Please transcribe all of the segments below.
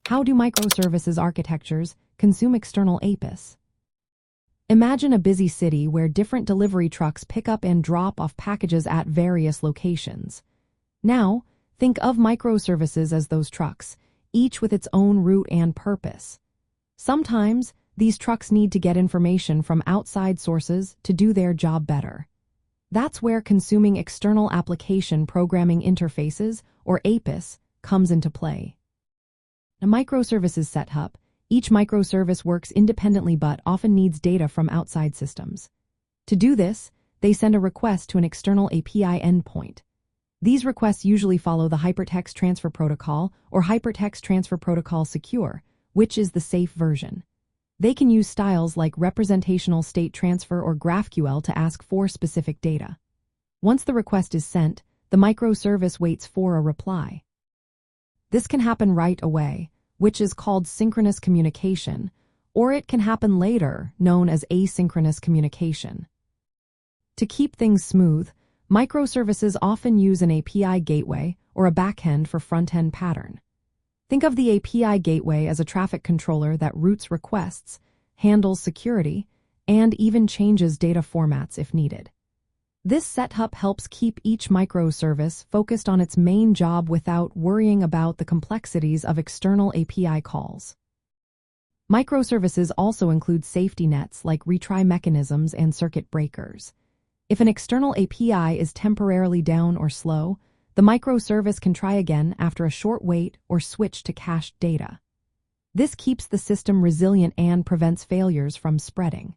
How do microservices architectures consume external APIs? Imagine a busy city where different delivery trucks pick up and drop off packages at various locations. Now, think of microservices as those trucks, each with its own route and purpose. Sometimes, these trucks need to get information from outside sources to do their job better. That's where consuming external application programming interfaces, or APIs, comes into play. A microservices setup. Each microservice works independently but often needs data from outside systems. To do this, they send a request to an external API endpoint. These requests usually follow the Hypertext Transfer Protocol or Hypertext Transfer Protocol Secure, which is the safe version. They can use styles like representational state transfer or GraphQL to ask for specific data. Once the request is sent, the microservice waits for a reply. This can happen right away, which is called synchronous communication, or it can happen later, known as asynchronous communication. To keep things smooth, microservices often use an API gateway or a backend for front-end pattern. Think of the API gateway as a traffic controller that routes requests, handles security, and even changes data formats if needed. This setup helps keep each microservice focused on its main job without worrying about the complexities of external API calls. Microservices also include safety nets like retry mechanisms and circuit breakers. If an external API is temporarily down or slow, the microservice can try again after a short wait or switch to cached data. This keeps the system resilient and prevents failures from spreading.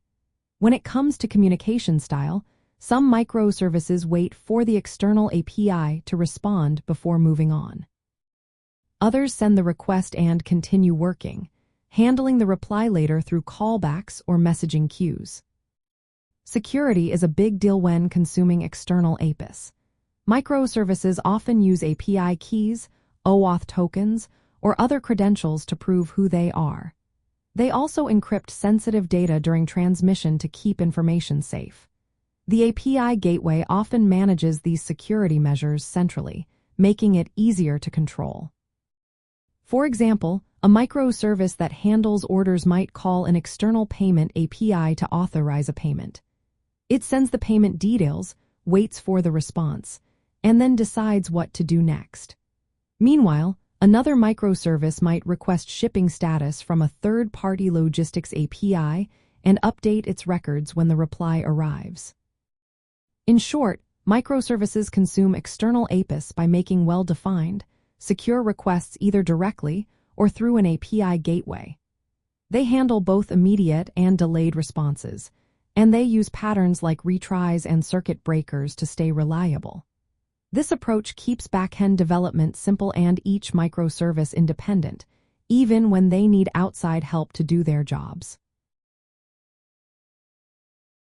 When it comes to communication style, some microservices wait for the external API to respond before moving on. Others send the request and continue working, handling the reply later through callbacks or messaging queues. Security is a big deal when consuming external APIs. Microservices often use API keys, OAuth tokens, or other credentials to prove who they are. They also encrypt sensitive data during transmission to keep information safe. The API gateway often manages these security measures centrally, making it easier to control. For example, a microservice that handles orders might call an external payment API to authorize a payment. It sends the payment details, waits for the response, and then decides what to do next. Meanwhile, another microservice might request shipping status from a third-party logistics API and update its records when the reply arrives. In short, microservices consume external APIs by making well-defined, secure requests either directly or through an API gateway. They handle both immediate and delayed responses, and they use patterns like retries and circuit breakers to stay reliable. This approach keeps backend development simple and each microservice independent, even when they need outside help to do their jobs.